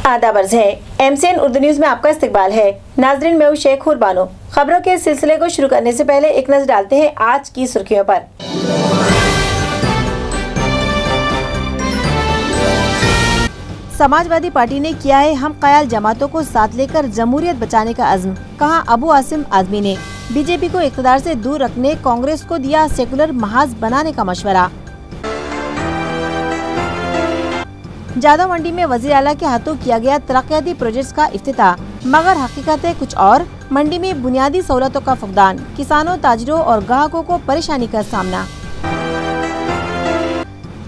आदाब अर्ज़ है। MCN उर्दू न्यूज़ में आपका इस्तकबाल है। नाज़रीन, मैं हूं शेख हुरबानो। खबरों के सिलसिले को शुरू करने से पहले एक नज़र डालते हैं आज की सुर्खियों पर। समाजवादी पार्टी ने किया है हम क़याल जमातों को साथ लेकर जमहूरियत बचाने का अज़्म, कहा अबू आसिम आज़मी ने। बीजेपी को इक़्तिदार से दूर रखने कांग्रेस को दिया सेकुलर महाज बनाने का मशवरा। जादव मंडी में वज़ीर आला के हाथों किया गया तरक्याती प्रोजेक्ट्स का इफ्तिताह, मगर हकीकत है कुछ और। मंडी में बुनियादी सहूलतों का फुकदान, किसानों, ताजिरों और ग्राहकों को परेशानी का सामना।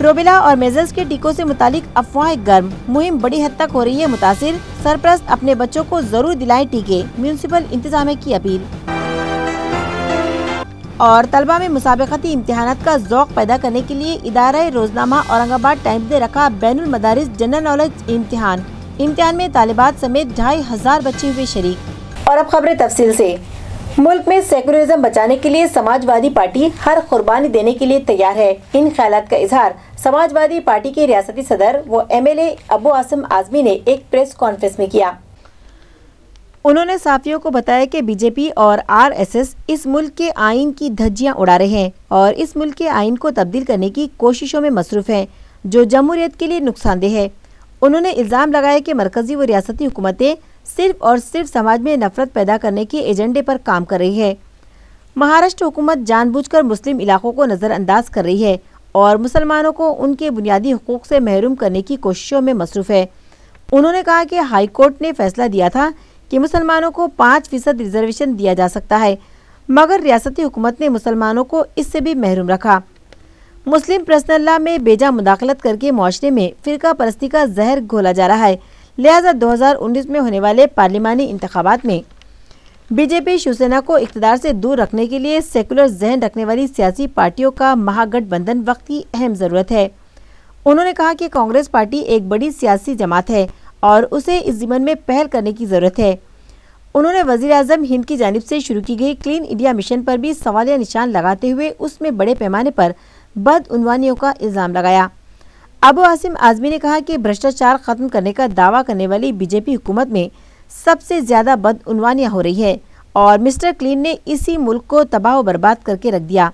रोबेला और मेजल्स के टीकों से मुतालिक अफवाहें गर्म, मुहिम बड़ी हद तक हो रही है मुतासिर। सरपरस्त अपने बच्चों को जरूर दिलाएं टीके, म्यूनिसिपल इंतजामिया की अपील। और तलबा में मुसाबकती इम्तिहानात का ज़ौक़ पैदा करने के लिए इदारा रोजनामा औरंगाबाद टाइम्स ने रखा बैनुल मदारिस जनरल नॉलेज इम्तिहान। इम्तिहान में तालिबात समेत 2500 बच्चे हुए शरीक। और अब खबरें तफसील से। मुल्क में सेकुलरिज्म बचाने के लिए समाजवादी पार्टी हर कुर्बानी देने के लिए तैयार है। इन ख्यालात का इजहार समाजवादी पार्टी के रियासती सदर व MLA अबू आसिम आज़मी ने एक प्रेस कॉन्फ्रेंस में किया। उन्होंने साफियों को बताया कि बीजेपी और RSS इस मुल्क के आइन की धज्जियां उड़ा रहे हैं और इस मुल्क के आइन को तब्दील करने की कोशिशों में मसरूफ हैं, जो जमहूरियत के लिए नुकसानदेह है। उन्होंने इल्ज़ाम लगाया कि मरकजी व रियासती हुकूमतें सिर्फ और सिर्फ समाज में नफरत पैदा करने के एजेंडे पर काम कर रही है। महाराष्ट्र हुकूमत जानबूझकर मुस्लिम इलाकों को नज़रअंदाज कर रही है और मुसलमानों को उनके बुनियादी हुकूक से महरूम करने की कोशिशों में मसरूफ है। उन्होंने कहा कि हाई कोर्ट ने फैसला दिया था कि मुसलमानों को 5% रिजर्वेशन दिया जा सकता है, मगर रियासती हुकूमत ने मुसलमानों को इससे भी महरूम रखा। मुस्लिम पर्सनल लॉ में बेजा मुदाखलत करके मुआशरे में फिरका परस्ती का जहर घोला जा रहा है। लिहाजा 2019 में होने वाले पार्लिमानी इंतखाबात में बीजेपी शिवसेना को इक़्तिदार से दूर रखने के लिए सेकुलर जहन रखने वाली सियासी पार्टियों का महागठबंधन वक्त की अहम ज़रूरत है। उन्होंने कहा कि कांग्रेस पार्टी एक बड़ी सियासी जमात है और उसे इस ज़िम्मन में पहल करने की ज़रूरत है। उन्होंने वज़ीर आज़म हिंद की जानिब से शुरू की गई क्लीन इंडिया मिशन पर भी सवालिया निशान लगाते हुए उसमें बड़े पैमाने पर बदउनवानियों का इल्ज़ाम लगाया। अबू आसिम आज़मी ने कहा कि भ्रष्टाचार खत्म करने का दावा करने वाली बीजेपी हुकूमत में सबसे ज़्यादा बदउनवानियाँ हो रही है और मिस्टर क्लीन ने इसी मुल्क को तबाह व बर्बाद करके रख दिया।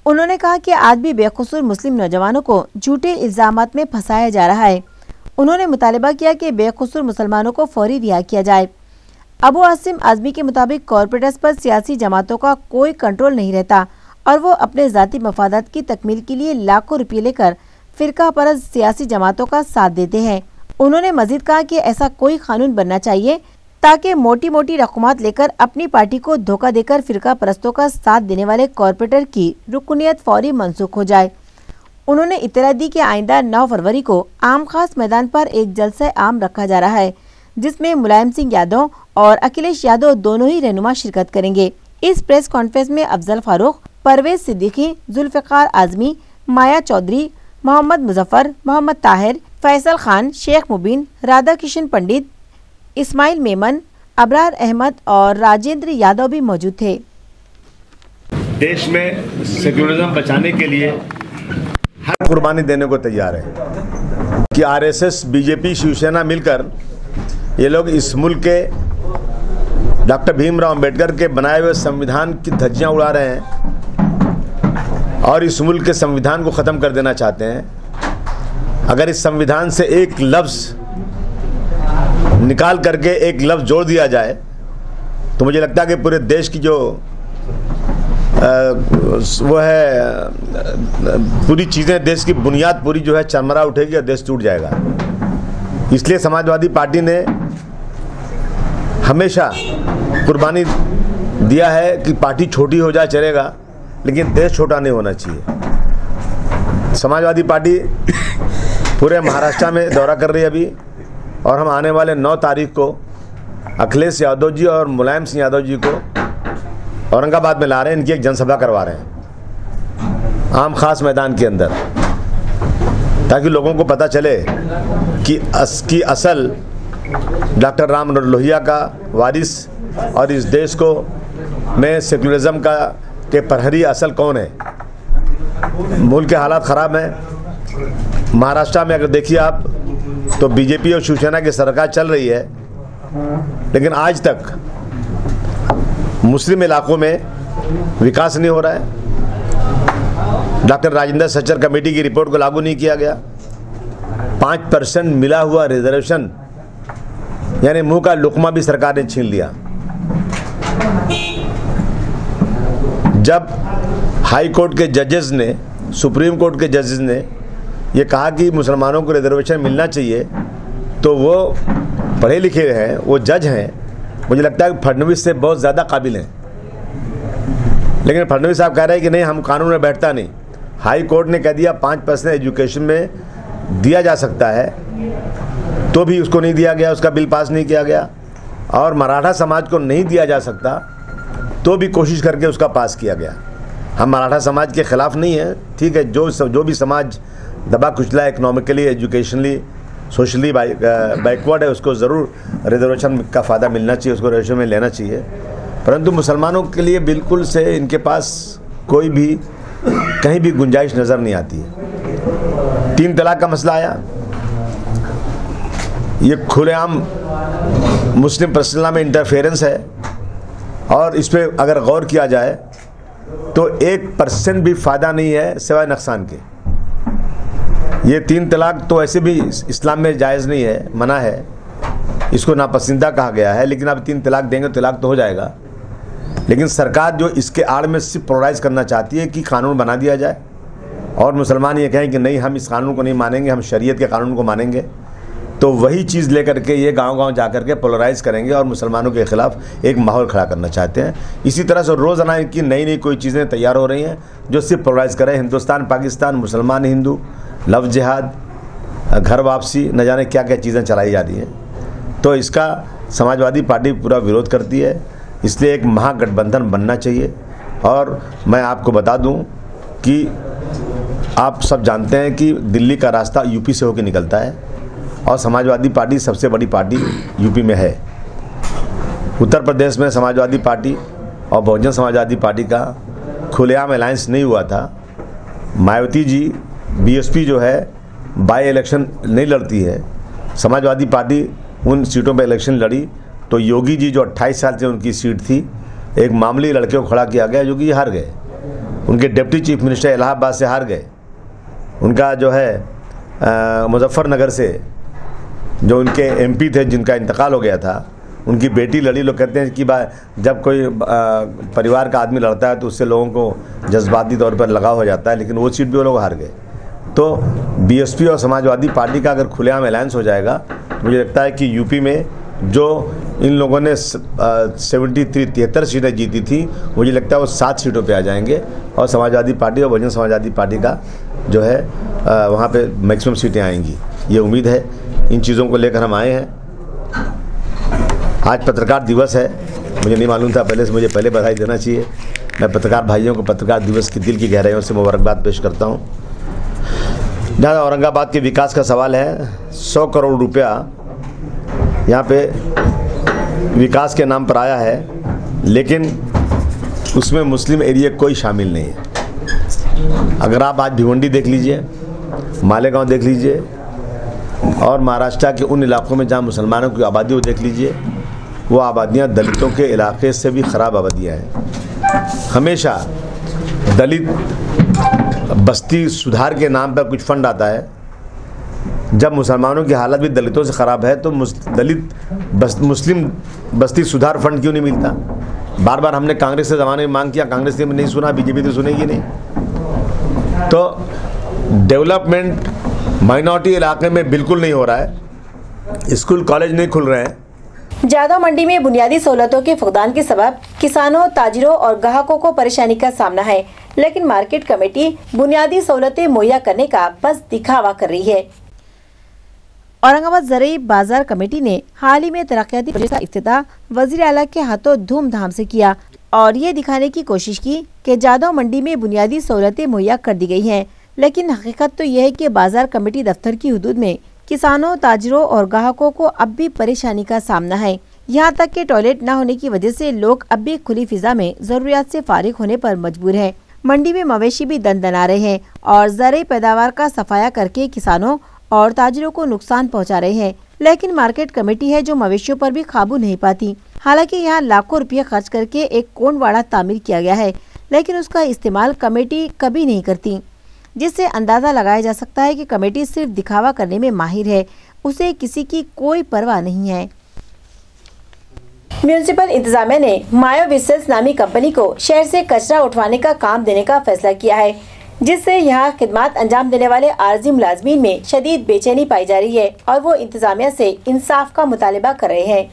उन्होंने कहा कि आज भी बेकसूर मुस्लिम नौजवानों को झूठे इल्ज़ामात में फंसाया जा रहा है। उन्होंने मुतालबा किया कि बेकसूर मुसलमानों को फौरी रिहा किया जाए। अबू आसिम आज़मी के मुताबिक कॉरपोरेट्स पर सियासी जमातों का कोई कंट्रोल नहीं रहता और वो अपने ज़ाती मफादात की तकमील के लिए लाखों रुपये लेकर फिरका परस्त सियासी जमातों का साथ देते हैं। उन्होंने मजीद कहा कि ऐसा कोई कानून बनना चाहिए ताकि मोटी मोटी रकूमात लेकर अपनी पार्टी को धोखा देकर फिरका परस्तों का साथ देने वाले कॉरपोरेटर की रुकनियत फौरी मनसूख हो जाए। उन्होंने इत्तला दी कि आइंदा 9 फरवरी को आम खास मैदान पर एक जलसा आम रखा जा रहा है, जिसमें मुलायम सिंह यादव और अखिलेश यादव दोनों ही रहनुमा शिरकत करेंगे। इस प्रेस कॉन्फ्रेंस में अफजल फारूक, परवेज सिद्दीकी, जुल्फ़िकार आज़मी, माया चौधरी, मोहम्मद मुजफ्फर, मोहम्मद ताहिर, फैसल खान, शेख मुबीन, राधा किशन पंडित, इस्माइल मेमन, अबरार अहमद और राजेंद्र यादव भी मौजूद थे। देश में सेकुलरिज्म बचाने के लिए हर कुर्बानी देने को तैयार है कि RSS, बीजेपी, शिवसेना मिलकर ये लोग इस मुल्क के डॉक्टर भीमराव अंबेडकर के बनाए हुए संविधान की धज्जियां उड़ा रहे हैं और इस मुल्क के संविधान को ख़त्म कर देना चाहते हैं। अगर इस संविधान से एक लफ्ज़ निकाल करके एक लफ्ज़ जोड़ दिया जाए तो मुझे लगता है कि पूरे देश की जो वो है पूरी चीज़ें, देश की बुनियाद पूरी जो है चरमरा उठेगी और देश टूट जाएगा। इसलिए समाजवादी पार्टी ने हमेशा कुर्बानी दिया है कि पार्टी छोटी हो जाए चलेगा, लेकिन देश छोटा नहीं होना चाहिए। समाजवादी पार्टी पूरे महाराष्ट्र में दौरा कर रही है अभी, और हम आने वाले 9 तारीख को अखिलेश यादव जी और मुलायम सिंह यादव जी को औरंगाबाद में ला रहे हैं। इनकी एक जनसभा करवा रहे हैं आम खास मैदान के अंदर, ताकि लोगों को पता चले कि असल डॉक्टर राम लोहिया का वारिस और इस देश को में सेकुलरिज्म का के प्रहरी असल कौन है। मुल्क के हालात ख़राब हैं। महाराष्ट्र में अगर देखिए आप तो बीजेपी और शिवसेना की सरकार चल रही है, लेकिन आज तक मुस्लिम इलाकों में विकास नहीं हो रहा है। डॉक्टर राजेंद्र सच्चर कमेटी की रिपोर्ट को लागू नहीं किया गया। 5% मिला हुआ रिजर्वेशन यानी मुंह का लुकमा भी सरकार ने छीन लिया। जब हाई कोर्ट के जजेस ने, सुप्रीम कोर्ट के जजेस ने ये कहा कि मुसलमानों को रिजर्वेशन मिलना चाहिए, तो वो पढ़े लिखे हैं, वो जज हैं, मुझे लगता है कि फडणवीस से बहुत ज़्यादा काबिल हैं। लेकिन फडणवीस साहब कह रहे हैं कि नहीं, हम कानून में बैठता नहीं। हाई कोर्ट ने कह दिया 5% एजुकेशन में दिया जा सकता है, तो भी उसको नहीं दिया गया, उसका बिल पास नहीं किया गया। और मराठा समाज को नहीं दिया जा सकता, तो भी कोशिश करके उसका पास किया गया। हम मराठा समाज के ख़िलाफ़ नहीं हैं, ठीक है, जो भी समाज दबा कुचला, इकोनॉमिकली, एजुकेशनली, सोशली बैकवर्ड है, उसको ज़रूर रिजर्वेशन का फ़ायदा मिलना चाहिए, उसको रिजर्वेशन में लेना चाहिए। परंतु मुसलमानों के लिए बिल्कुल से इनके पास कोई भी कहीं भी गुंजाइश नज़र नहीं आती है। 3 तलाक का मसला आया, ये खुलेआम मुस्लिम पर्सनल में इंटरफेरेंस है, और इस पर अगर गौर किया जाए तो 1% भी फ़ायदा नहीं है सिवाय नुकसान के। ये 3 तलाक तो ऐसे भी इस्लाम में जायज़ नहीं है, मना है, इसको नापसंदीदा कहा गया है। लेकिन अब 3 तलाक देंगे, तलाक तो हो जाएगा। लेकिन सरकार जो इसके आड़ में सिर्फ पोलराइज करना चाहती है कि कानून बना दिया जाए, और मुसलमान ये कहें कि नहीं, हम इस कानून को नहीं मानेंगे, हम शरीयत के कानून को मानेंगे, तो वही चीज़ लेकर के ये गांव-गांव जा कर के पोलराइज करेंगे और मुसलमानों के ख़िलाफ़ एक माहौल खड़ा करना चाहते हैं। इसी तरह से रोज़ाना इनकी नई नई कोई चीज़ें तैयार हो रही हैं जो सिर्फ पोलराइज करें। हिंदुस्तान पाकिस्तान, मुसलमान हिंदू, लव जिहाद, घर वापसी, न जाने क्या क्या चीज़ें चलाई जा रही हैं। तो इसका समाजवादी पार्टी पूरा विरोध करती है, इसलिए एक महागठबंधन बनना चाहिए। और मैं आपको बता दूं कि आप सब जानते हैं कि दिल्ली का रास्ता यूपी से होकर निकलता है, और समाजवादी पार्टी सबसे बड़ी पार्टी यूपी में है। उत्तर प्रदेश में समाजवादी पार्टी और बहुजन समाजवादी पार्टी का खुलेआम अलायंस नहीं हुआ था। मायावती जी, बीएसपी जो है बाई इलेक्शन नहीं लड़ती है, समाजवादी पार्टी उन सीटों पर इलेक्शन लड़ी, तो योगी जी जो 28 साल से उनकी सीट थी, एक मामूली लड़के को खड़ा किया गया, योगी जी हार गए। उनके डिप्टी चीफ मिनिस्टर इलाहाबाद से हार गए। उनका जो है मुजफ्फरनगर से जो उनके एमपी थे, जिनका इंतकाल हो गया था, उनकी बेटी लड़ी। लोग कहते हैं कि जब कोई परिवार का आदमी लड़ता है तो उससे लोगों को जज्बाती तौर पर लगाव हो जाता है, लेकिन वो सीट भी वो लोग हार गए। तो बीएसपी और समाजवादी पार्टी का अगर खुलेआम अलायंस हो जाएगा, तो मुझे लगता है कि यूपी में जो इन लोगों ने 73 सीटें जीती थी, मुझे लगता है वो 7 सीटों पे आ जाएंगे, और समाजवादी पार्टी और बहुजन समाजवादी पार्टी का जो है वहाँ पे मैक्सिमम सीटें आएंगी, ये उम्मीद है। इन चीज़ों को लेकर हम आए हैं। आज पत्रकार दिवस है, मुझे नहीं मालूम था पहले से, मुझे पहले बधाई देना चाहिए। मैं पत्रकार भाइयों को पत्रकार दिवस की दिल की गहराइयों से मुबारकबाद पेश करता हूँ। जहाँ औरंगाबाद के विकास का सवाल है, 100 करोड़ रुपया यहाँ पे विकास के नाम पर आया है, लेकिन उसमें मुस्लिम एरिया कोई शामिल नहीं है। अगर आप आज भिवंडी देख लीजिए, मालेगांव देख लीजिए, और महाराष्ट्र के उन इलाकों में जहाँ मुसलमानों की आबादी वो देख लीजिए, वो आबादियाँ दलितों के इलाके से भी ख़राब आबादियाँ हैं। हमेशा दलित बस्ती सुधार के नाम पर कुछ फंड आता है, जब मुसलमानों की हालत भी दलितों से ख़राब है तो मुस्लिम बस्ती सुधार फंड क्यों नहीं मिलता? बार बार हमने कांग्रेस के ज़माने में मांग किया, कांग्रेस ने नहीं सुना, बीजेपी तो सुनेगी नहीं। तो डेवलपमेंट माइनॉरिटी इलाके में बिल्कुल नहीं हो रहा है, स्कूल कॉलेज नहीं खुल रहे हैं। जादव मंडी में बुनियादी सहूलतों के फुकदान के सबब किसानों, ताजिरों और ग्राहकों को परेशानी का सामना है, लेकिन मार्केट कमेटी बुनियादी सहूलतें मुहैया करने का बस दिखावा कर रही है। औरंगाबाद ज़राई बाजार कमेटी ने हाल ही में तरक्याती प्रोजेक्ट का इफ्तिताह वज़ीर आला के हाथों धूमधाम से किया और ये दिखाने की कोशिश की कि जादव मंडी में बुनियादी सहूलतें मुहैया कर दी गई हैं, लेकिन हकीकत तो यह है कि बाजार कमेटी दफ्तर की हुदूद में किसानों, ताजिरों और ग्राहकों को अब भी परेशानी का सामना है। यहाँ तक कि टॉयलेट न होने की वजह से लोग अब भी खुली फिजा में जरूरियात से फारिग होने पर मजबूर है। मंडी में मवेशी भी दंदना रहे हैं और ज़राई पैदावार का सफाया करके किसानों और ताजिरों को नुकसान पहुंचा रहे हैं। लेकिन मार्केट कमेटी है जो मवेशियों पर भी काबू नहीं पाती। हालांकि यहाँ लाखों रुपये खर्च करके एक कोंडवाड़ा तामीर किया गया है, लेकिन उसका इस्तेमाल कमेटी कभी नहीं करती, जिससे अंदाजा लगाया जा सकता है कि कमेटी सिर्फ दिखावा करने में माहिर है, उसे किसी की कोई परवाह नहीं है। म्यूनिसिपल इंतजामिया ने मायो विसेस नामी कंपनी को शहर से कचरा उठवाने का काम देने का फैसला किया है, जिससे यहाँ खिदमत अंजाम देने वाले आर्जी मुलाजमीन में शदीद बेचैनी पाई जा रही है और वो इंतजामिया से इंसाफ का मुतालिबा कर रहे हैं।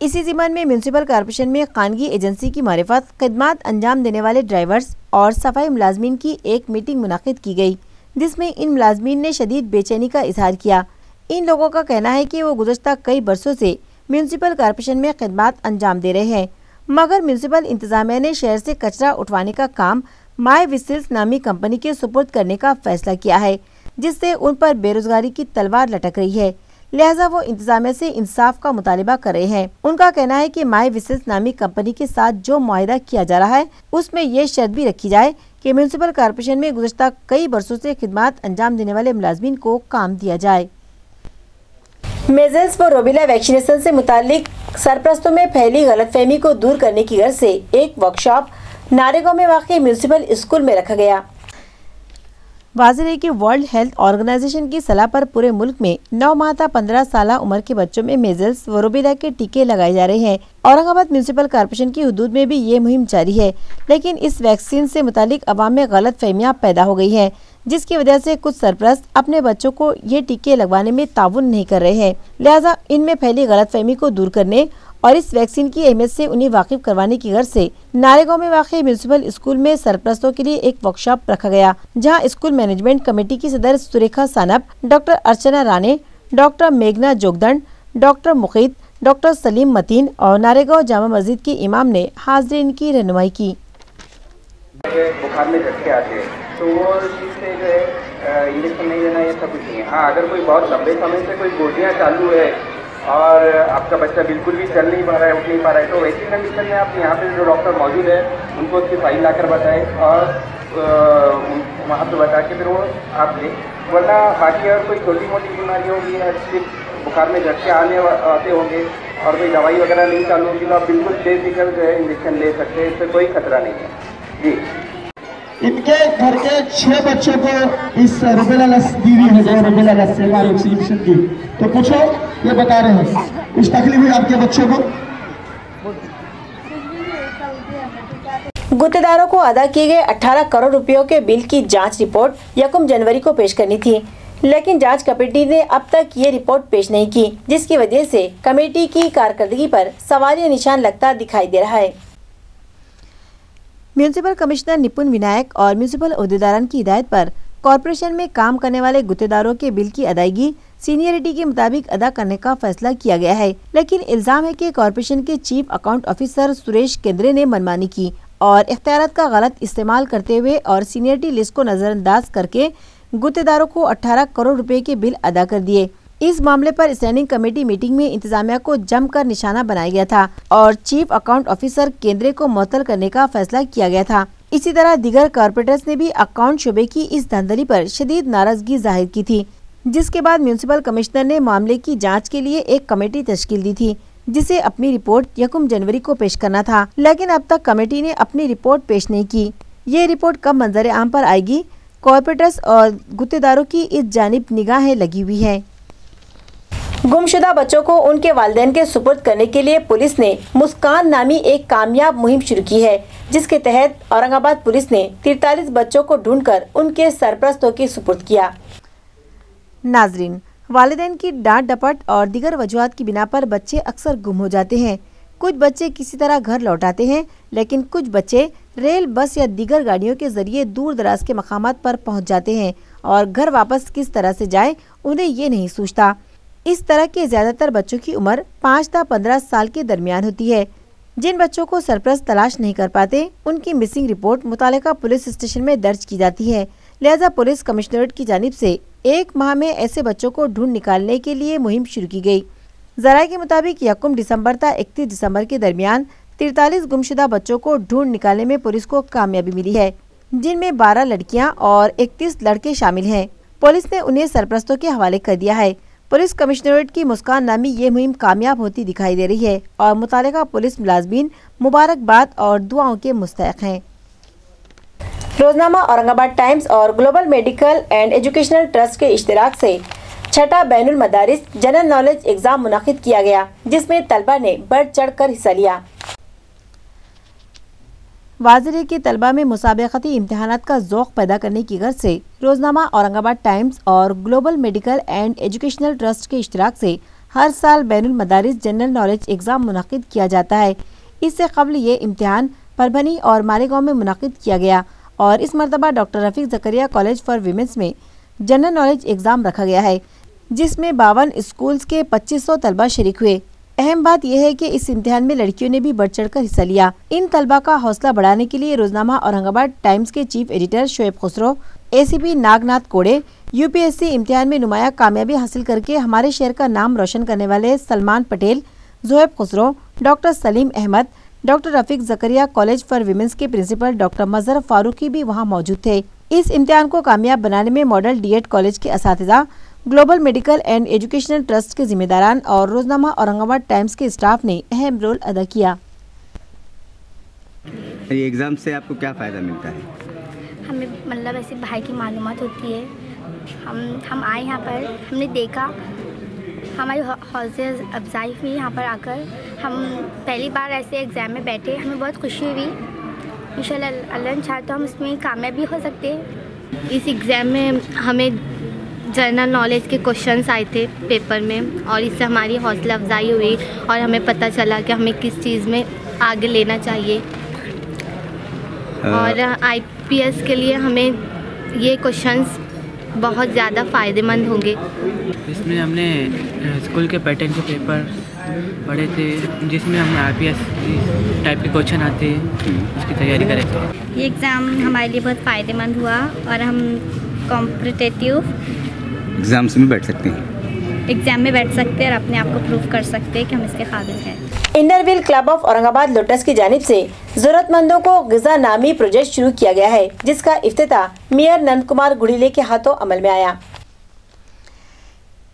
इसी ज़िम्मन में म्यूनिसिपल कॉर्पोरेशन में खानगी एजेंसी की मारिफत खिदमत अंजाम देने वाले ड्राइवर्स और सफाई मुलाजमीन की एक मीटिंग मुनाकिद की गई, जिसमें इन मुलाजमीन ने शदीद बेचैनी का इजहार किया। इन लोगों का कहना है कि वो गुज़श्ता कई बरसों से म्यूनिसिपल कॉर्पोरेशन में खिदमत अंजाम दे रहे हैं, मगर म्यूनिसिपल इंतजामिया ने शहर से कचरा उठवाने का काम माय विसेस नामी कंपनी के सुपुर्द करने का फैसला किया है, जिससे उन पर बेरोजगारी की तलवार लटक रही है। लिहाजा वो इंतजामिया से इंसाफ का मुतालिबा कर रहे हैं। उनका कहना है कि माय विसेस नामी कंपनी के साथ जो मुआहिदा किया जा रहा है उसमें ये शर्त भी रखी जाए कि म्यूनिसिपल कॉर्पोरेशन में गुज़श्ता कई बरसों से खिदमत अंजाम देने वाले मुलाजमीन को काम दिया जाए। मेजल्स व रूबेला वैक्सीनेशन से मुतालिक सरपरस्तों में फैली गलतफहमी को दूर करने की गर्ज से एक वर्कशॉप नारेगांव में वाक़ई म्यूनिसिपल स्कूल में रखा गया। वाज़ेह है कि वर्ल्ड हेल्थ ऑर्गेनाइजेशन की सलाह पर पूरे मुल्क में 9 माह तक 15 साल उम्र के बच्चों में मेजल्स व रूबेला के टीके लगाए जा रहे हैं। औरंगाबाद म्यूनिसिपल कॉर्पोरेशन की हुदूद में भी ये मुहिम जारी है, लेकिन इस वैक्सीन से मुतालिक अवाम में गलत फहमियाँ पैदा हो गई हैं, जिसकी वजह से कुछ सरपरस्त अपने बच्चों को ये टीके लगवाने में ताउन नहीं कर रहे हैं। लिहाजा इनमें फैली गलतफहमी को दूर करने और इस वैक्सीन की अहमियत से उन्हें वाकिफ करवाने की गर्ज से नारेगांव में वाक़ई म्यूनिसिपल स्कूल में सरपरस्तों के लिए एक वर्कशॉप रखा गया, जहां स्कूल मैनेजमेंट कमेटी की सदर सुरेखा सानप, डॉक्टर अर्चना राणे, डॉक्टर मेघना जोगदंड, डॉक्टर मुखीद, डॉक्टर सलीम मतीन और नारेगांव जामा मस्जिद के इमाम ने हाजिरीन की रहनुमाई की। बुखार में झटके आते हैं तो वो चीज़ से जो है इंजेक्शन नहीं लेना, ये सब कुछ नहीं है। हाँ, अगर कोई बहुत लंबे समय से कोई गोलियाँ चालू है और आपका बच्चा बिल्कुल भी चल नहीं पा रहा है, उठ नहीं पा रहा है, तो वैसी कंडीशन में आप यहाँ पे जो डॉक्टर मौजूद है उनको उसकी फाइल लाकर बताएं और वहाँ पे बता के फिर वो आप लें। वरना बाकी अगर कोई छोटी मोटी बीमारी होगी या सिर्फ बुखार में झटके आते होंगे और कोई दवाई वगैरह नहीं चालू होगी तो आप बिल्कुल बेफिक्र जो है इंजेक्शन ले सकते हैं, इससे कोई खतरा नहीं है जी। इनके घर के 6 बच्चों को इस रूबेला लस दी हुई है, जो रूबेला लस से वैक्सीनेशन की, तो पूछो ये बता रहे हैं कुछ तकलीफ हुई आपके बच्चों को? गुत्तेदारों को अदा किए गए 18 करोड़ रुपयों के बिल की जांच रिपोर्ट 1 जनवरी को पेश करनी थी, लेकिन जांच कमेटी ने अब तक ये रिपोर्ट पेश नहीं की, जिसकी वजह से कमेटी की कारकर्दगी पर सवालिया निशान लगता दिखाई दे रहा है। म्यूनिसिपल कमिश्नर निपुण विनायक और म्यूनिसिपल ओहदेदारान की हिदायत पर कॉरपोरेशन में काम करने वाले गुत्तेदारों के बिल की अदायगी सीनियरिटी के मुताबिक अदा करने का फैसला किया गया है, लेकिन इल्जाम है कि कॉरपोरेशन के चीफ अकाउंट ऑफिसर सुरेश केंद्रे ने मनमानी की और इख्तियारात का गलत इस्तेमाल करते हुए और सीनियरिटी लिस्ट को नजरअंदाज करके गुत्तेदारों को 18 करोड़ रुपए के बिल अदा कर दिए। इस मामले पर स्टैंडिंग कमेटी मीटिंग में इंतजामिया को जमकर निशाना बनाया गया था और चीफ अकाउंट ऑफिसर केंद्रे को मुअत्तल करने का फैसला किया गया था। इसी तरह दीगर कॉर्पोरेटर्स ने भी अकाउंट शुबे की इस धांधली पर शदीद नाराजगी जाहिर की थी, जिसके बाद म्यूनिसिपल कमिश्नर ने मामले की जांच के लिए एक कमेटी तश्कील दी थी, जिसे अपनी रिपोर्ट 1 जनवरी को पेश करना था, लेकिन अब तक कमेटी ने अपनी रिपोर्ट पेश नहीं की। ये रिपोर्ट कब मंजर आम पर आएगी, कॉर्पोरेटर्स और गुत्तेदारों की इस जानिब निगाहें लगी हुई है। गुमशुदा बच्चों को उनके वालिदैन के सुपुर्द करने के लिए पुलिस ने मुस्कान नामी एक कामयाब मुहिम शुरू की है, जिसके तहत औरंगाबाद पुलिस ने 43 बच्चों को ढूंढकर उनके सरपरस्तों के सुपुर्द किया। नाजरीन, वालिदैन की डांट डपट और दीगर वजूहात की बिना पर बच्चे अक्सर गुम हो जाते हैं। कुछ बच्चे किसी तरह घर लौटाते हैं, लेकिन कुछ बच्चे रेल, बस या दीगर गाड़ियों के जरिए दूर दराज के मकामात पर पहुंच जाते हैं और घर वापस किस तरह से जाएं उन्हें ये नहीं सूझता। इस तरह के ज्यादातर बच्चों की उम्र 5 से 15 साल के दरमियान होती है। जिन बच्चों को सरपरस्त तलाश नहीं कर पाते, उनकी मिसिंग रिपोर्ट मुतालिका पुलिस स्टेशन में दर्ज की जाती है। लिहाजा पुलिस कमिश्नरेट की जानिब से 1 माह में ऐसे बच्चों को ढूंढ निकालने के लिए मुहिम शुरू की गई। जराये के मुताबिक 1 दिसंबर तक 31 दिसंबर के दरमियान 43 गुमशुदा बच्चों को ढूंढ निकालने में पुलिस को कामयाबी मिली है, जिनमें 12 लड़कियां और 31 लड़के शामिल हैं। पुलिस ने उन्हें सरपरस्तों के हवाले कर दिया है। पुलिस कमिश्नरेट की मुस्कान नामी ये मुहिम कामयाब होती दिखाई दे रही है और मुतालिका पुलिस मुलाजमीन मुबारकबाद और दुआओं के मुस्तहिक हैं। रोजनामा औरंगाबाद टाइम्स और global medical and educational trust के इश्तिराक से छठा बैनुल मदारिस जनरल नॉलेज एग्जाम मुनाकिद किया गया, जिसमें तलबा ने बढ़ चढ़ कर हिस्सा लिया। वाज़ेह के तलबा में मुसाबकती इम्तिहानात का ज़ौक़ पैदा करने की गर्ज से रोजनामा औरंगाबाद टाइम्स और global medical and educational trust के इश्तिराक से हर साल बैनुल मदारिस जनरल नॉलेज एग्जाम मुनाकिद किया जाता है। इससे कबल ये इम्तिहान परभनी और मालेगांव में मुनाकिद किया गया और इस मरतबा doctor Rafiq Zakaria college for women's में जनरल नॉलेज एग्जाम रखा गया है, जिसमें 52 स्कूल्स के 2500 तलबा शरीक हुए। अहम बात यह है कि इस इम्तिहान में लड़कियों ने भी बढ़ चढ़कर हिस्सा लिया। इन तलबा का हौसला बढ़ाने के लिए रोजनामा औरंगाबाद टाइम्स के chief editor Shoaib Khusro, ACP Nagnath कोड़े, UPSC इम्तिहान में नुमाया कामयाबी हासिल करके हमारे शहर का नाम रोशन करने वाले Salman Patel, Zoheb Khusro, doctor Salim Ahmed, doctor Rafiq Zakaria college for women's के प्रिंसिपल डॉक्टर मजहर फारूकी भी वहां मौजूद थे। इस इम्तिहान को कामयाब बनाने में मॉडल D.ED कॉलेज के असातिज़ा, global medical and educational trust के जिम्मेदारान और रोजनामा औरंगाबाद टाइम्स के स्टाफ ने अहम रोल अदा किया। ये एग्ज़ाम से आपको क्या फ़ायदा मिलता है? हमें मतलब ऐसे भाई की मालूमात होती है। हम आए यहाँ पर, हमने देखा, हमारी हौसला अफजाई हुई यहाँ पर आकर। हम पहली बार ऐसे एग्ज़ाम में बैठे, हमें बहुत खुशी हुई। इंशाल्लाह अल्लाह ने चाहा तो हम इसमें कामयाब भी हो सकते हैं। इस एग्ज़ाम में हमें जनरल नॉलेज के क्वेश्चंस आए थे पेपर में और इससे हमारी हौसला अफजाई हुई और हमें पता चला कि हमें किस चीज़ में आगे लेना चाहिए। और IPS के लिए हमें ये क्वेश्चंस बहुत ज़्यादा फ़ायदेमंद होंगे। इसमें हमने स्कूल के पैटर्न के पेपर पढ़े थे, जिसमें हमें IPS टाइप के क्वेश्चन आते हैं, उसकी तैयारी करे थे। ये एग्ज़ाम हमारे लिए बहुत फ़ायदेमंद हुआ और हम कॉम्पिटिटिव एग्ज़ाम्स में बैठ सकते हैं, एग्ज़ाम में बैठ सकते हैं और अपने आप को प्रूव कर सकते हैं कि हम इसके काबिल हैं। Inner Wheel Club of Aurangabad lotus की जानिब से जरूरतमंदों को ग़िज़ा नामी प्रोजेक्ट शुरू किया गया है, जिसका इफ्तिताह मेयर नंद कुमार गुड़ीले के हाथों अमल में आया।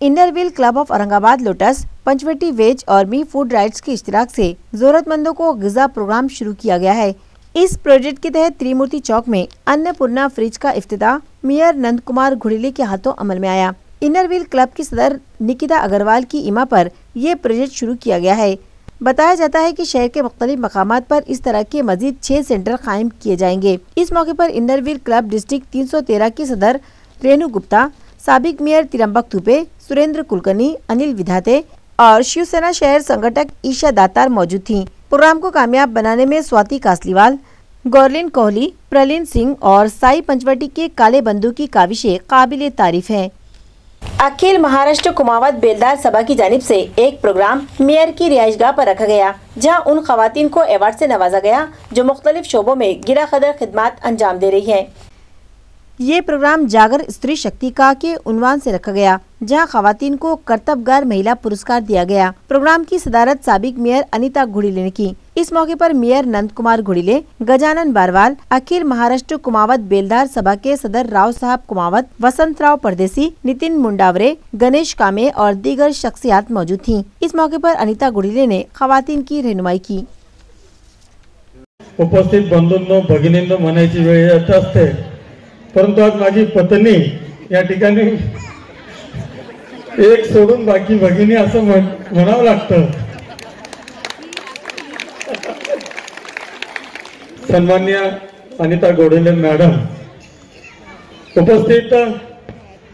Inner Wheel Club of Aurangabad Lotus Panchavati veg और मी फूड राइट्स के इश्तिराक से जरूरतमंदों को ग़िज़ा प्रोग्राम शुरू किया गया है। इस प्रोजेक्ट के तहत त्रिमूर्ति चौक में अन्नपूर्णा फ्रिज का इफ्तिताह मेयर नंद कुमार गुड़ीले के हाथों अमल में आया। इनर व्हील क्लब की सदर निकिता अग्रवाल की इमा पर यह प्रोजेक्ट शुरू किया गया है। बताया जाता है कि शहर के मुख्तलिफ मकामात पर इस तरह के मजीद 6 सेंटर कायम किए जाएंगे। इस मौके पर इनर व्हील क्लब डिस्ट्रिक्ट 313 की सदर रेणु गुप्ता, साबिक मेयर तिरंबक तुपे, सुरेंद्र कुलकर्णी, अनिल विधाते और शिवसेना शहर संगठक ईशा दातार मौजूद थीं। प्रोग्राम को कामयाब बनाने में स्वाति कासलीवाल, गौरलिन कोहली, प्रलीन सिंह और साई पंचवटी के काले बंधु की काविशें काबिले तारीफ हैं। अखिल महाराष्ट्र कुमावत बेलदार सभा की जानिब से एक प्रोग्राम मेयर की रिहाइशगाह पर रखा गया, जहां उन खवातीन को अवार्ड से नवाजा गया जो मुख्तलिफ शोबों में गिरा कदर खिदमत अंजाम दे रही हैं। ये प्रोग्राम जागर स्त्री शक्ति का के उन्वान से रखा गया, जहां खवातीन को कर्तव्यगार महिला पुरस्कार दिया गया। प्रोग्राम की सदारत साबिक मेयर अनीता घुड़ीले ने की। इस मौके पर मेयर नंद कुमार घुड़ीले, गजानन बारवाल, अखिल महाराष्ट्र कुमावत बेलदार सभा के सदर राव साहब कुमावत, वसंत राव परदेसी, नितिन मुंडावरे, गणेश कामे और दीगर शख्सियात मौजूद थीं। इस मौके पर अनीता घुड़ीले ने खवातीन की रहनुमाई की। उपस्थित बंधूंनो, भगिनींनो म्हणायची वेळ येत असते, परंतु आज माझी पत्नी या ठिकाणी एक सोडून बाकी भगिनी असं म्हणावं लागतं। सन्माननीय अनिता घोडेले मॅडम, उपस्थित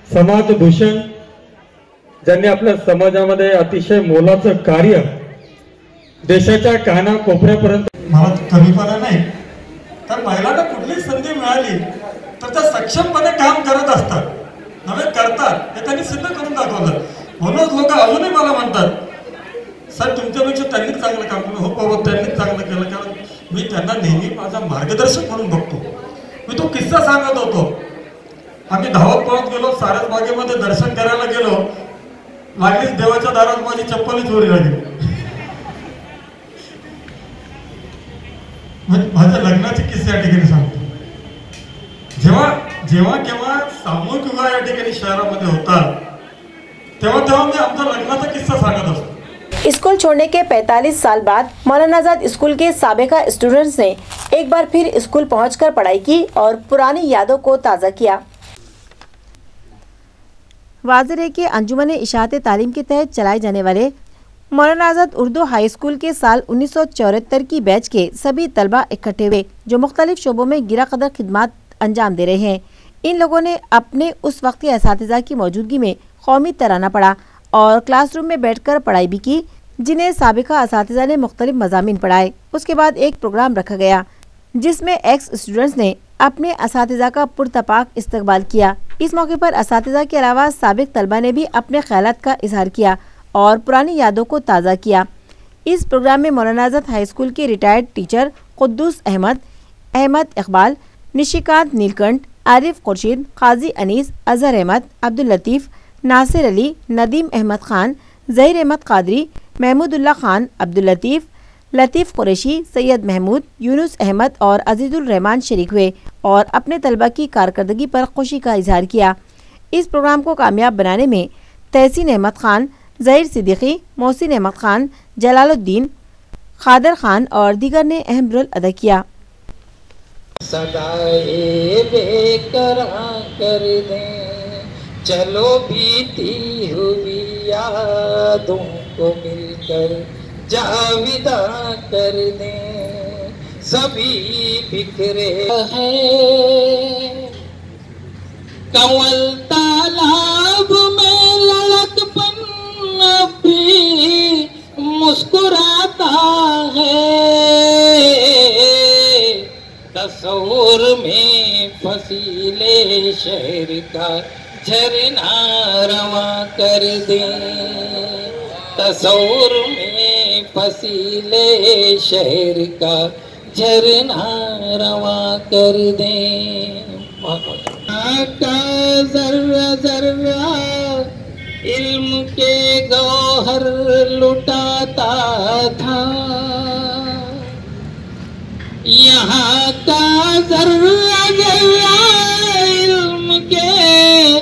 समाजभूषण, ज्यांनी आपल्या समाजामध्ये अतिशय मोलाचं कार्य देशाच्या कानाकोपऱ्यापर्यंत, मला कमीपणा नाही तर महिलांना कुठलीही संधी मिळाली तर त्या सक्षमपणे काम करत असतात, नव्हे करतात, हे त्यांनी सिद्ध करून दाखवलं। म्हणूनच लोक अजूनही मला म्हणतात, सर तुमच्यापेक्षा त्यांनीच चांगलं काम केलं। हो बाबा, त्यांनीच चांगलं केलं, कारण मी त्यांना नेहमी माझा मार्गदर्शक म्हणून बघतो। मी तो किस्सा सांगत होतो, आम्ही धावत पळत गेलो, सारसबागेमध्ये दर्शन करायला गेलो, लागलीच देवाच्या दारात माझी चप्पलच चोरीला गेली। माझ्या लग्नाचे किस्से या ठिकाणी सांगतो। जेव्हा केव्हा सामूहिक विवाह या ठिकाणी शहरामध्ये होतात तेव्हा मी आमचा लग्नाचा किस्सा सांगत असतो। स्कूल छोड़ने के 45 साल बाद मौलाना आजाद स्कूल के साबिका स्टूडेंट्स ने एक बार फिर स्कूल पहुंचकर पढ़ाई की और पुरानी यादों को ताज़ा किया। वाज़ेह के अंजुमन इशाअत तालीम के तहत चलाए जाने वाले मौलाना आजाद उर्दू हाई स्कूल के साल 1974 की बैच के सभी तलबा इकट्ठे हुए जो मुख्तलिफ शोबों में गिरा कदर खिदमात अंजाम दे रहे हैं। इन लोगों ने अपने उस वक्त के असातिज़ा की मौजूदगी में कौमी तराना पढ़ा और क्लासरूम में बैठकर पढ़ाई भी की, जिन्हें साबिका असातिज़ा ने मुख्तलिफ मज़ामीन पढ़ाए। उसके बाद एक प्रोग्राम रखा गया जिसमें एक्स स्टूडेंट्स ने अपने असातिज़ा का पुरतपाक इस्तकबाल किया। इस मौके पर असातिज़ा के अलावा साबिक तलबा ने भी अपने ख्यालात का इजहार किया और पुरानी यादों को ताज़ा किया। इस प्रोग्राम में मौलाना आजाद हाई स्कूल के रिटायर्ड टीचर कुद्दूस अहमद, अहमद इकबाल, निशिकांत नीलकंठ, आरिफ खुर्शीद, काजी अनीस, अजहर अहमद, अब्दुल लतीफ़, नासिर अली, नदीम अहमद खान, ज़हीर अहमद कादरी, महमूदुल्लाह खान, अब्दुल लतीफ़, लतीफ़ कुरैशी, सैयद महमूद, यूनुस अहमद और अजीज़ुर रहमान शरीक हुए और अपने तलबा की कारकर्दगी पर खुशी का इजहार किया। इस प्रोग्राम को कामयाब बनाने में तहसीन अहमद खान, ज़हीर सिद्दीकी, मोहसिन अहमद खान, जलालुद्दीन, खादर खान और दीगर ने अहम रोल अदा किया। सदाए बेकरां कर दें, चलो बीती हुई यादों को मिलकर जाविदा कर दें, सभी बिखरे हैं कंवल तालाब में लड़कपन भी मुस्कुराता है, तस्वुर में फसीले शहर का झरना रवा कर दे, तस्वुर में फसीले शहर का झरना रवा कर दे। का जर्रा जर्रा इल्म के गौहर लुटाता था, यहाँ का जर्रा जर्रा इल्म के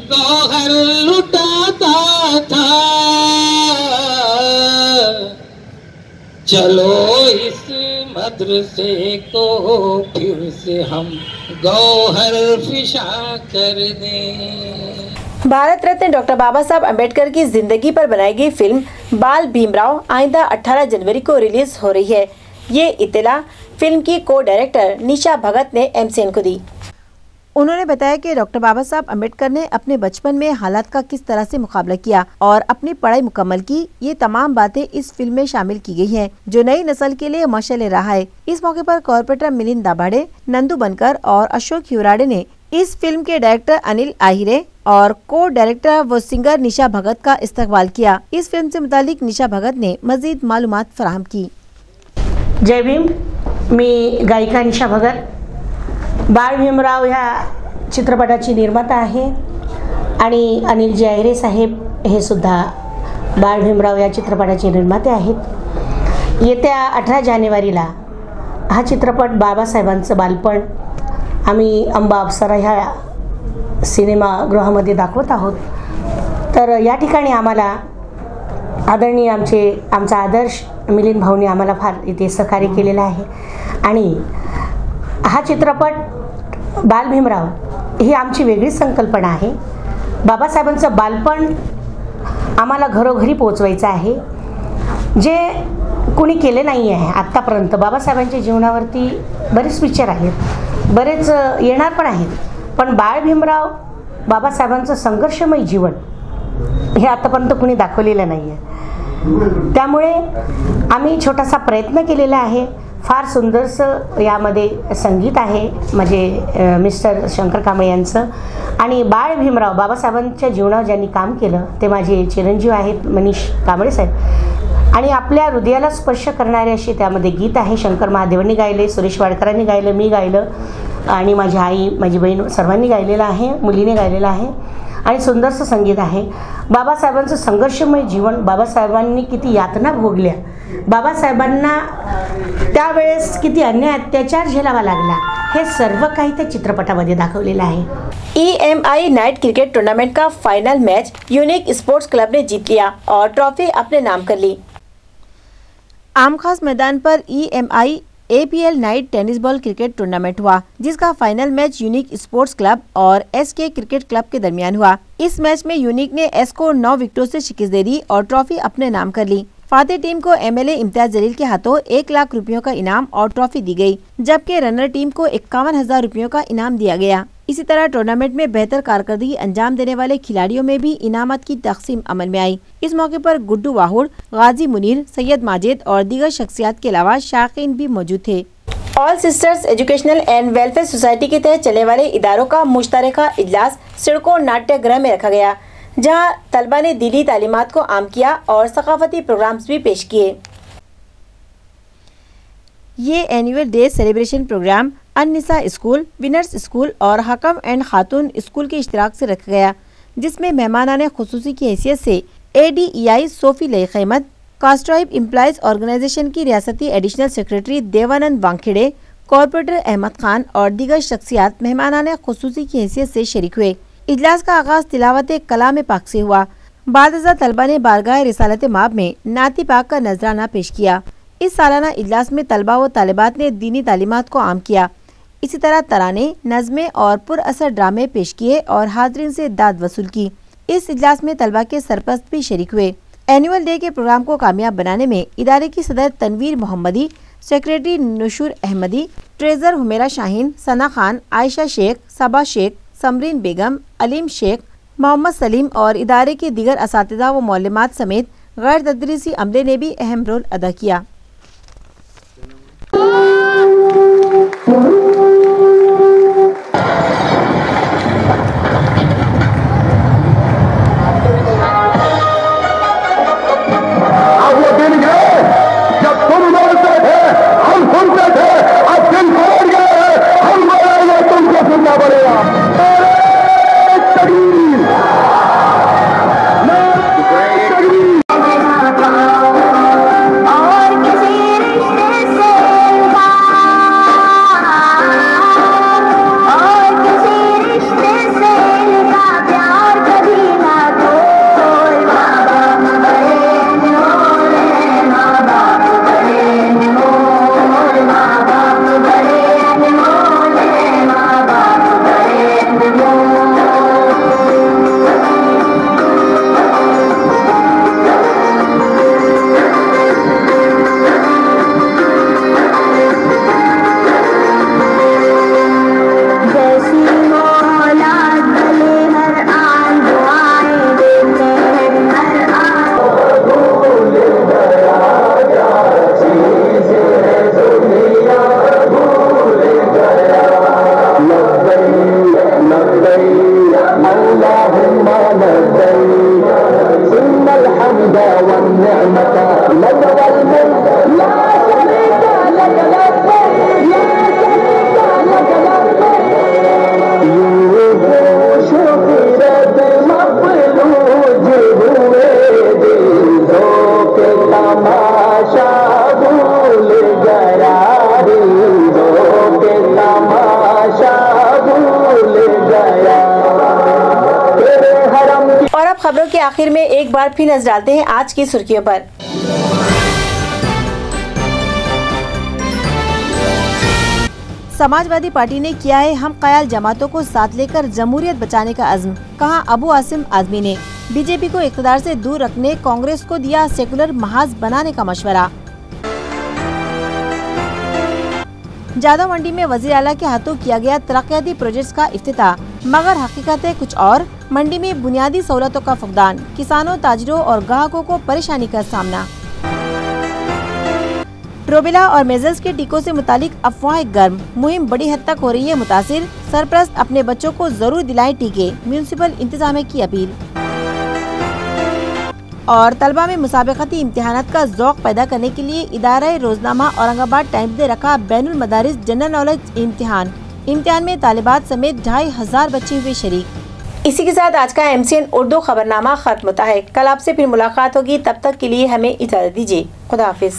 गौहर लुटाता था, चलो इस मदरसे को फिर से हम गौहर फिशा कर दें। भारत रत्न डॉक्टर बाबा साहब अम्बेडकर की जिंदगी पर बनाई गई फिल्म बाल भीमराव आइंदा 18 जनवरी को रिलीज हो रही है। ये इत्तला फिल्म की को डायरेक्टर निशा भगत ने एमसीएन को दी। उन्होंने बताया कि डॉक्टर बाबा साहब अम्बेडकर ने अपने बचपन में हालात का किस तरह से मुकाबला किया और अपनी पढ़ाई मुकम्मल की, ये तमाम बातें इस फिल्म में शामिल की गई हैं, जो नई नस्ल के लिए मशाल रहा है। इस मौके पर कॉर्पोरेटर मिलिंद दाभाडे, नंदू बनकर और अशोक हिवराडे ने इस फिल्म के डायरेक्टर अनिल आहिरे और को डायरेक्टर व सिंगर निशा भगत का इस्तकबाल किया। इस फिल्म से मुतालिक निशा भगत ने मजीद मालूमात फराहम की। जय भीम, मी गायिका निशा भगत बाळ भीमराव ह्या चित्रपटाची निर्माता आहे आणि अनिल जी आहिरे साहेब हे सुद्धा बाळ भीमराव या चित्रपटाचे निर्माते आहेत। येत्या 18 जानेवारीला हा चित्रपट बाबासाहेबांचं बालपण आम्ही अंबा अप्सरा ह्या सिनेमागृहामध्ये दाखवत आहोत। तर या ठिकाणी आम्हाला आदरणीय आमचा आदर्श मिलिंद भाऊंनी आम्हाला फार इथे सहकार्य केलेलं आहे आणि हा चित्रपट बाल भीमराव ही आमची वेगळी संकल्पना आहे। बाबासाहेबांचं बालपण आम्हाला घरोघरी पोहोचवायचं आहे, जे कुणी केले नाही आहे आत्तापर्यंत। बाबासाहेबांच्या जीवनावरती बरेच पिक्चर आहेत, बरेच येणार पण आहेत, पण बाळ भीमराव बाबासाहेबांचं संघर्षमय जीवन हे आतापर्यंत कुणी दाखवलेलं नाही आहे। त्यामुळे आम्ही छोटासा प्रयत्न केलेला आहे। फार सुंदरसं यामध्ये संगीत आहे म्हणजे मिस्टर शंकर कांबळे यांचं, आणि बाळ भीमराव बाबासाहेबांच्या जीवनावर ज्यांनी काम केलं ते माझे चिरंजीव आहेत मनीष कांबळे साहेब, आणि आपल्या हृदयाला स्पर्श करणारे असे त्यामध्ये गीत आहे। शंकर महादेवांनी गायले, सुरेश वाडकरांनी गायलं, मी गायलं आणि माझी आई माझी बहीण सर्वांनी गायलेलं आहे, मुलीने गायलेलं आहे आणि सुंदरसं संगीत आहे। बाबासाहेबांचं संघर्षमय जीवन, बाबासाहेबांनी किती यातना भोगल्या, बाबासाहेबांना त्यावेळेस किती अन्याय अत्याचार झेलावा लागला, हे सर्व काही त्या चित्रपटामध्ये दाखवलेलं आहे। EMI नाइट क्रिकेट टूर्नामेंट का final match unique sports club ने जीत लिया और ट्रॉफी अपने नाम कर ली। आमखास मैदान पर EMI APL night tennis ball cricket tournament हुआ, जिसका final match unique sports club और SK क्रिकेट क्लब के दरमियान हुआ। इस मैच में यूनिक ने S को 9 विकेटों से शिकस्त दे दी और ट्रॉफी अपने नाम कर ली। फातेह टीम को MLA इम्तियाज जलील के हाथों 1 लाख रुपयों का इनाम और ट्रॉफी दी गई, जबकि रनर टीम को 51,000 रुपयों का इनाम दिया गया। इसी तरह टूर्नामेंट में बेहतर कारकर्दगी अंजाम देने वाले खिलाड़ियों में भी इनामत की तकसीम अमल में आई। इस मौके पर गुड्डू वाहुड़, गाजी मुनीर, सैयद माजिद और दीगर शख्सियात के अलावा शायकीन भी मौजूद थे। All sisters educational and welfare society के तहत चलने वाले इदारों का मुश्तरका इजलास सिडको नाट्यगृह में रखा गया, जहां तलबा ने दीनी तालीमात को आम किया और सकाफती प्रोग्राम्स भी पेश किए। ये annual day celebration programme Annisa school, winners school और हकम एंड खातून स्कूल के इश्तिराक से रखा गया, जिसमें मेहमानाने खुसूसी की हैसियत से ADEI सोफी लई खैमत, कास्ट्राइब एम्प्लॉइज ऑर्गेनाइजेशन की रियासती additional secretary Devanand Wankhede, corporator Ahmed Khan और दीगर शख्सियात मेहमानाने खुसूसी की हैसियत से शरीक हुए। इजलास का आगाज तिलावत कलाम पाक से हुआ। बाद तलबा ने बारगाह रिसालत माब में नाती पाक का नजराना पेश किया। इस सालाना इजलास में तलबा व तालिबात ने दीनी तालीमात को आम किया। इसी तरह तराने, नज़में और पुरअसर ड्रामे पेश किए और हाजरीन से दाद वसूल की। इस इजलास में तलबा के सरपरस्त भी शरीक हुए। एनुअल डे के प्रोग्राम को कामयाब बनाने में इदारे की सदर तनवीर मोहम्मदी, सेक्रेटरी नुशूर अहमदी, ट्रेजर हुमेरा शाहीन, सना खान, आयशा शेख, सबा शेख, समरीन बेगम, अलीम शेख, मोहम्मद सलीम और इदारे के दीगर असातिज़ा व मौलमात समेत गैर तदरीसी अमले ने भी अहम रोल अदा किया। और अब खबरों के आखिर में एक बार फिर नजर डालते हैं आज की सुर्खियों पर। समाजवादी पार्टी ने किया है हम ख्याल जमातों को साथ लेकर जमहूरियत बचाने का अज़्म, कहा अबू आसिम आज़मी ने। बीजेपी को इक़्तिदार से दूर रखने कांग्रेस को दिया सेकुलर महाज बनाने का मशवरा। जादव मंडी में वज़ीर आला के हाथों किया गया तरक्याती प्रोजेक्ट्स का इफ्तिताह, मगर हकीकत है कुछ और। मंडी में बुनियादी सहूलतों का फुकदान, किसानों, ताजिरों और ग्राहकों को परेशानी का सामना। रोबेला और मेजल्स के टीकों से मुतालिक अफवाहें गर्म, मुहिम बड़ी हद तक हो रही है मुतासिर। सरपरस्त अपने बच्चों को जरूर दिलाएं टीके, म्यूनिसिपल इंतजामिया की अपील। और तलबा में मुसाबकती इम्तिहानात का ज़ौक़ पैदा करने के लिए इदारा रोजनामा औरंगाबाद टाइम्स ने रखा बैनुल मदारिस जनरल नॉलेज इम्तिहान। इम्तिहान में तालिबात समेत 2500 बच्चे हुए शरीक। इसी के साथ आज का MCN उर्दू खबरनामा खत्म होता है। कल आपसे फिर मुलाकात होगी, तब तक के लिए हमें इजाज़त दीजिए। खुदा हाफिज।